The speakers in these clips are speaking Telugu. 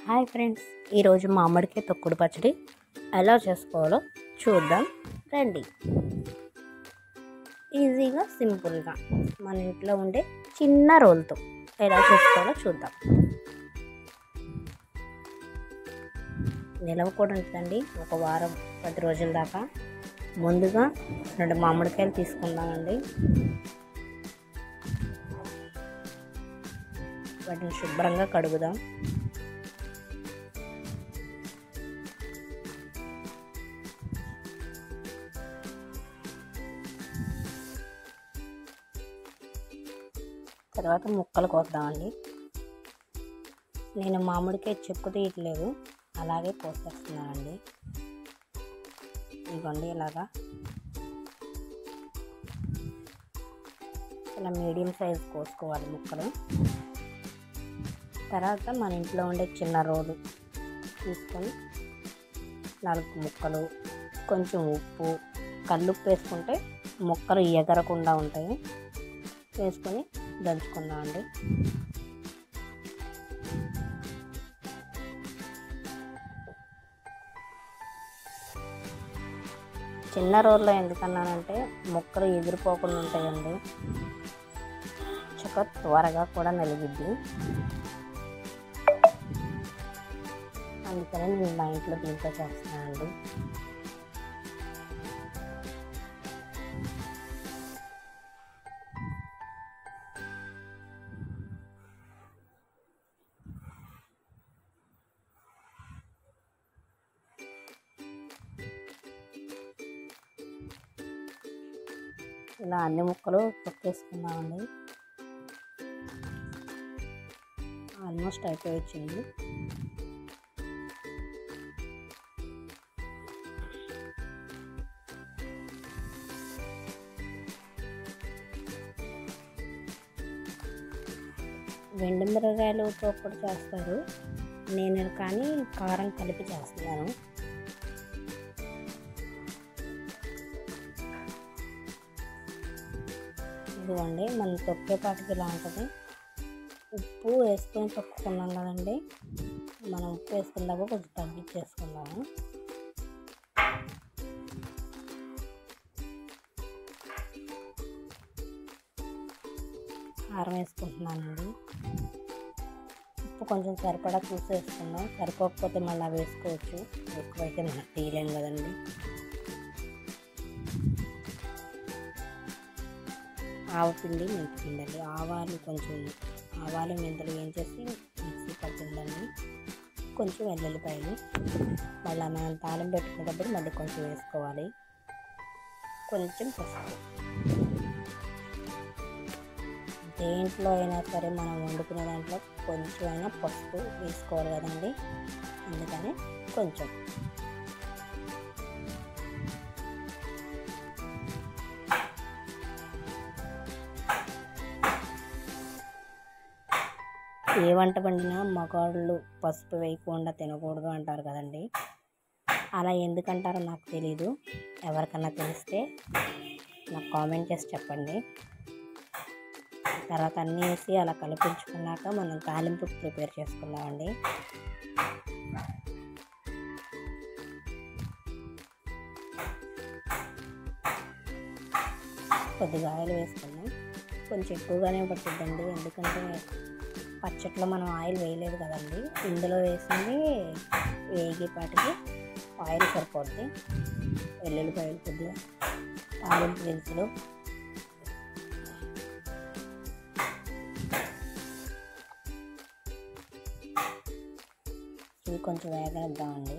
హాయ్ ఫ్రెండ్స్, ఈరోజు మామిడికాయ తొక్కుడు పచ్చడి ఎలా చేసుకోవాలో చూద్దాం రండి. ఈజీగా సింపుల్గా మన ఇంట్లో ఉండే చిన్న రోల్తో ఎలా చేసుకోవాలో చూద్దాం. నిలవ కూడా ఉంటుందండి, ఒక వారం 10 రోజుల దాకా. ముందుగా 2 మామిడికాయలు తీసుకుందామండి. వాటిని శుభ్రంగా కడుగుదాం. తర్వాత ముక్కలు కోద్దామండి. నేను మామిడికాయ చెక్కు తీయట్లేదు, అలాగే కోసేస్తున్నానండి. ఇదిగోండి, ఇలా మీడియం సైజ్ కోసుకోవాలి ముక్కలు. తర్వాత మన ఇంట్లో ఉండే చిన్న రోలు తీసుకొని 4 ముక్కలు, కొంచెం ఉప్పు, కల్లుప్పు వేసుకుంటే ముక్కలు ఎగరకుండా ఉంటాయి. వేసుకొని దంచుకుందామండి. చిన్న రోల్లో ఎందుకన్నానంటే ముక్కలు ఎగిరిపోకుండా ఉంటాయండి, చక్క త్వరగా కూడా నలిగిద్ది. అందుకని నేను మా ఇంట్లో దీంట్లో చేస్తున్నానండి. ఇలా అన్ని ముక్కలు తొక్కేసుకున్నామండి. ఆల్మోస్ట్ అయిపోయి వచ్చింది. వెండి మిరగాయలతో కూడా చేస్తారు, నేను కానీ కారం కలిపి చేస్తున్నాను. ఇదిగోండి, మనం తొక్కేపాటికి ఇలా ఉంటుంది. ఉప్పు వేసుకొని తొక్కుకున్నాం కదండి, మనం ఉప్పు వేసుకున్నాక కొంచెం తగ్గించేసుకుందాము. కారం వేసుకుంటున్నానండి. ఉప్పు కొంచెం సరిపడా చూసి వేసుకుందాం, సరిపోకపోతే మళ్ళీ వేసుకోవచ్చు, ఎక్కువైతే మనం తీయలేం కదండి. ఆవపిండి, మెంతిపిండి అండి. ఆవాలు మెంతులు వేయించేసి మిక్సీ పట్టిందండి. కొంచెం వెల్లుల్లిపాయలు, మళ్ళీ మనం తాలింపు పెట్టుకునేటప్పుడు మళ్ళీ కొంచెం వేసుకోవాలి. కొంచెం పసుపు. దేంట్లో అయినా సరే మనం వండుకునే దాంట్లో కొంచెం అయినా పసుపు వేసుకోవాలి కదండి, అందుకని కొంచెం. ఏ వంట వండినా మగవాళ్ళు పసుపు వేయకుండా తినకూడదు అంటారు కదండి. అలా ఎందుకంటారో నాకు తెలీదు, ఎవరికన్నా తెలిస్తే నాకు కామెంట్ చేసి చెప్పండి. తర్వాత అన్నీ వేసి అలా కలిపించుకున్నాక మనం తాలింపు ప్రిపేర్ చేసుకుందామండి. కొద్దిగా ఆయిల్ వేసుకున్నాం, కొంచెం ఎక్కువగానే పట్టిద్దండి, ఎందుకంటే పచ్చట్లో మనం ఆయిల్ వేయలేదు కదండి. ఇందులో వేసింది వేగేపాటికి ఆయిల్ సరిపోద్ది. వెల్లుల్లిపాయలు, కొద్దిగా తాలింపు దినుసులు, ఇవి కొంచెం వేగనిద్దామండి.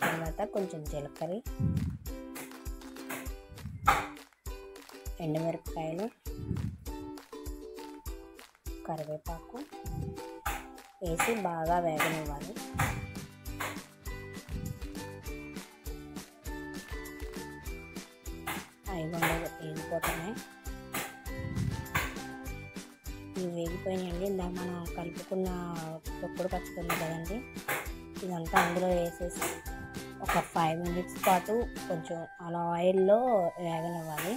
తర్వాత కొంచెం జీలకర్ర, ఎండుమిరపకాయలు, కరివేపాకు వేసి బాగా వేగనివ్వాలి. అవి వేగిపోతున్నాయి. ఇవి వేగిపోయినాయండి. ఇందాక మనం కలుపుకున్న తొక్కుడు పచ్చడి ఉంది కదండి, ఇదంతా అందులో వేసేసి ఒక 5 minutes పాటు కొంచెం అలా ఆయిల్లో వేగనివ్వాలి.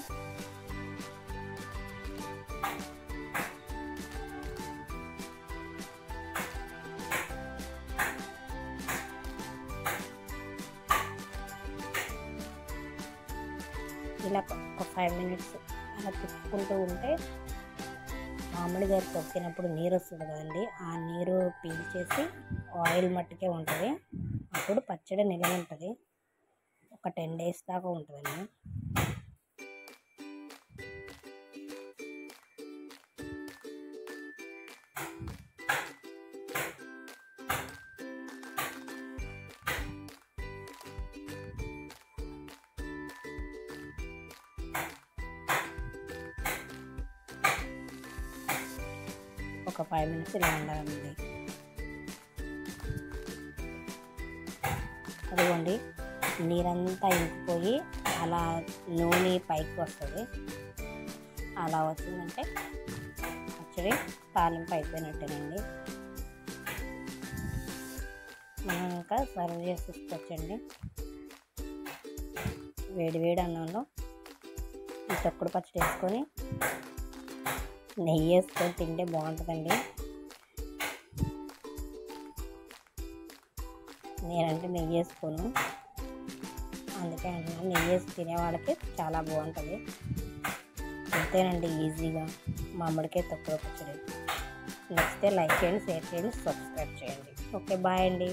ఇలా ఒక 5 మినిట్స్ అలా తిప్పుకుంటూ ఉంటే మామిడికాయ తొక్కినప్పుడు నీరు వస్తుంది కదండి, ఆ నీరు పీల్చేసి ఆయిల్ మట్టుకే ఉంటుంది. అప్పుడు పచ్చడి నిల్వ ఉంటుంది, ఒక 10 days దాకా ఉంటుందండి. ఒక 5 మినిట్స్ ఇలా ఉండాలండి. అదిగోండి నీరంతా ఇంకిపోయి అలా నూనె పైకి వస్తుంది. అలా వచ్చిందంటే పచ్చడి తాలింపు అయిపోయినట్టేనండి. మనం ఇంకా సర్వ్ చేసేసుకోవచ్చండి. వేడి వేడి అన్నంలో ఈ తొక్కుడు పచ్చడి వేసుకొని నెయ్యి వేసుకొని తింటే బాగుంటుందండి. నేనంటే నెయ్యి వేసుకోను, అందుకే అంటున్నాను. నెయ్యి వేసి తినే వాళ్ళకి చాలా బాగుంటుంది. అంతేనండి, ఈజీగా మామిడికాయ తొక్కుడు పచ్చడి. నచ్చితే లైక్ చేయండి, షేర్ చేయండి, సబ్స్క్రైబ్ చేయండి. ఓకే, బాయ్ అండి.